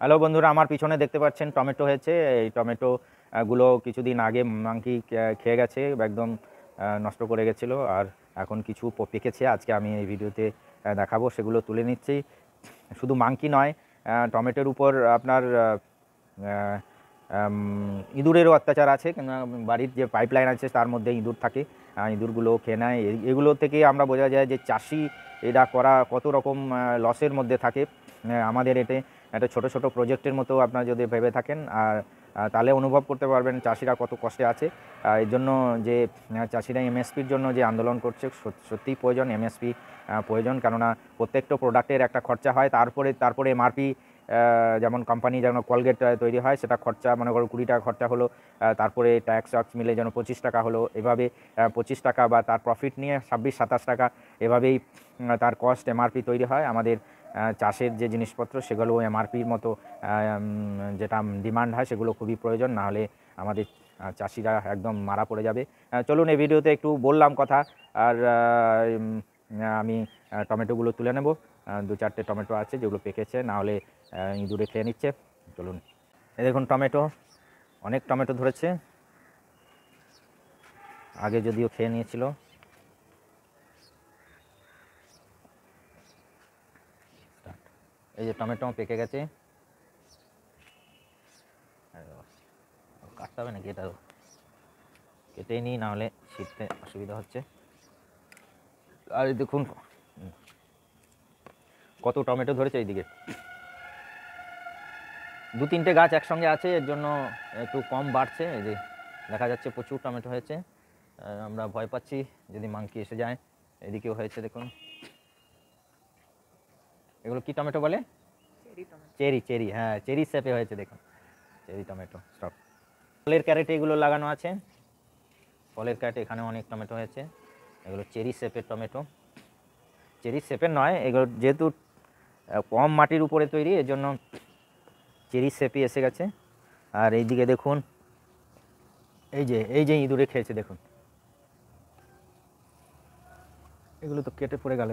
Hello বন্ধুরা, আমার পিছনে দেখতে পাচ্ছেন টমেটো হয়েছে। এই টমেটো গুলো কিছুদিন আগে মাংকি খেয়ে গেছে, একদম নষ্ট করে গেছিলো। আর এখন কিছু পেকেছে, আজকে আমি এই ভিডিওতে দেখাবো, সেগুলো তুলে নিচ্ছি। শুধু মাংকি নয়, টমেটোর উপর আপনার ইঁদুরেরও অত্যাচার আছে। বাড়ির যে পাইপলাইন আছে তার মধ্যে ইঁদুর থাকে, ইঁদুরগুলো খেয়ে নেয়। এগুলো থেকে আমরা বোঝা যায় যে চাষি এটা করা কত রকম লসের মধ্যে থাকে। আমাদের এতে একটা ছোট ছোট প্রজেক্টের মতো আপনারা যদি ভেবে থাকেন, আর তাহলে অনুভব করতে পারবেন চাষিরা কত কষ্টে আছে। এর জন্য যে চাষিরা এমএসপির জন্য যে আন্দোলন করছে, সত্যিই প্রয়োজন এমএসপি প্রয়োজন। কেননা প্রত্যেকটা প্রোডাক্টের একটা খরচা হয়, তারপরে এমআরপি। যেমন কোম্পানি যেন কলগেট তৈরি হয়, সেটা খরচা মনে করো 20 টাকা খরচা হলো, তারপরে ট্যাক্স মিলে যেন 25 টাকা হলো। এভাবে 25 টাকা বা তার প্রফিট নিয়ে 26-27 টাকা, এভাবেই তার কস্ট এমআরপি তৈরি হয়। আমাদের চাষের যে জিনিসপত্র সেগুলো এমআরপির মতো যেটা ডিমান্ড হয় সেগুলো খুবই প্রয়োজন, না হলে আমাদের চাষিরা একদম মারা পড়ে যাবে। চলুন, এই ভিডিওতে একটু বললাম কথা, আর আমি টমেটোগুলো তুলে নেব। 2-4টে টমেটো আছে যেগুলো পেকেছে, না হলে ইঁদুরে খেয়ে নিচ্ছে। চলুন, এই দেখুন টমেটো, অনেক টমেটো ধরেছে, আগে যদিও খেয়ে নিয়েছিল। এই যে টমেটো পেকে গেছে। কাটতে হবে নাকি? এটা কেটেই নিই, না হলে ছিঁড়তে অসুবিধা হচ্ছে। আর দেখুন কত টমেটো ধরেছে এইদিকে। 2-3টে গাছ একসঙ্গে আছে, এর জন্য একটু কম বাড়ছে। এই যে দেখা যাচ্ছে প্রচুর টমেটো হয়েছে। আমরা ভয় পাচ্ছি যদি মাংকি এসে যায়। এদিকেও হয়েছে দেখুন। এগুলো কি টমেটো বলে? চেরি। চেরি, হ্যাঁ, চেরি শেপে হয়েছে দেখুন, চেরি টমেটো। স্টপ। ফলের ক্যারেটে এগুলো লাগানো আছে, ফলের ক্যারেটে এখানে অনেক টমেটো হয়েছে। এগুলো চেরি শেপের টমেটো। চেরি শেপের নয়, এগুলো যেহেতু কম মাটির উপরে তৈরি, এর জন্য চেরি শেপই এসে গেছে। আর এইদিকে দেখুন, এই যে ইঁদুরে খেয়েছে দেখুন। এগুলো তো কেটে পড়ে গেল।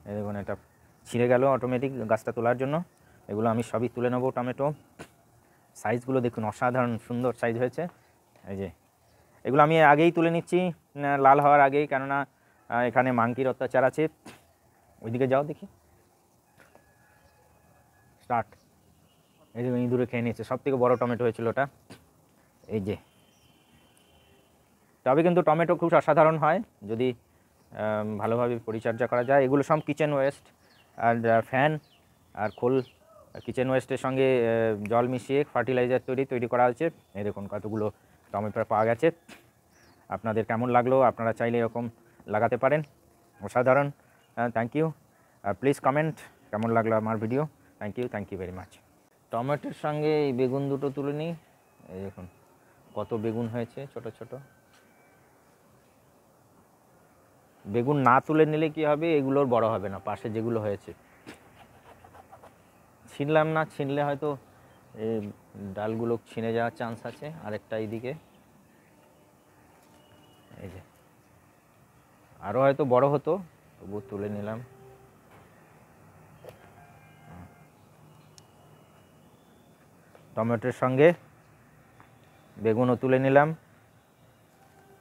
এই দেখুন, এটা ছিঁড়ে গেল অটোমেটিক গাছটা তোলার জন্য। এগুলো আমি সবই তুলে নেবো। টমেটো সাইজগুলো দেখুন, অসাধারণ সুন্দর সাইজ হয়েছে। এই যে এগুলো আমি আগেই তুলে নিচ্ছি, লাল হওয়ার আগেই, কেননা এখানে মাংকির অত্যাচার আছে। ওইদিকে যাও দেখি। স্টার্ট। এই যে ইঁদুরে খেয়ে নিয়েছে, সব থেকে বড় টমেটো হয়েছিল ওটা। এই যে, তবে কিন্তু টমেটো খুব অসাধারণ হয় যদি ভালোভাবে পরিচর্যা করা যায়। এগুলো সব কিচেন ওয়েস্ট, আর ফ্যান আর খোল, কিচেন ওয়েস্টের সঙ্গে জল মিশিয়ে ফার্টিলাইজার তৈরি করা হয়েছে। এই দেখুন কতগুলো টমেটো পাওয়া গেছে। আপনাদের কেমন লাগলো? আপনারা চাইলে এরকম লাগাতে পারেন, অসাধারণ। Thank you. প্লিজ কমেন্ট কেমন লাগলো আমার video. Thank you very much. টমেটোর সঙ্গে এই বেগুন দুটো তুলে নিই। এই দেখুন কত বেগুন হয়েছে, ছোট ছোট। বেগুন না তুলে নিলে কি হবে, এগুলোর বড় হবে না। পাশে যেগুলো হয়েছে ছিনলাম না, ছিনলে হয়তো এই ডালগুলো ছিঁড়ে যাওয়ার চান্স আছে। আরেকটা এইদিকে, এই যে আরও হয়তো বড় হতো, তবু তুলে নিলাম। টমেটোর সঙ্গে বেগুনও তুলে নিলাম।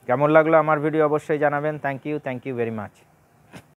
কেমন লাগলো আমার ভিডিও অবশ্যই জানাবেন। Thank you very much.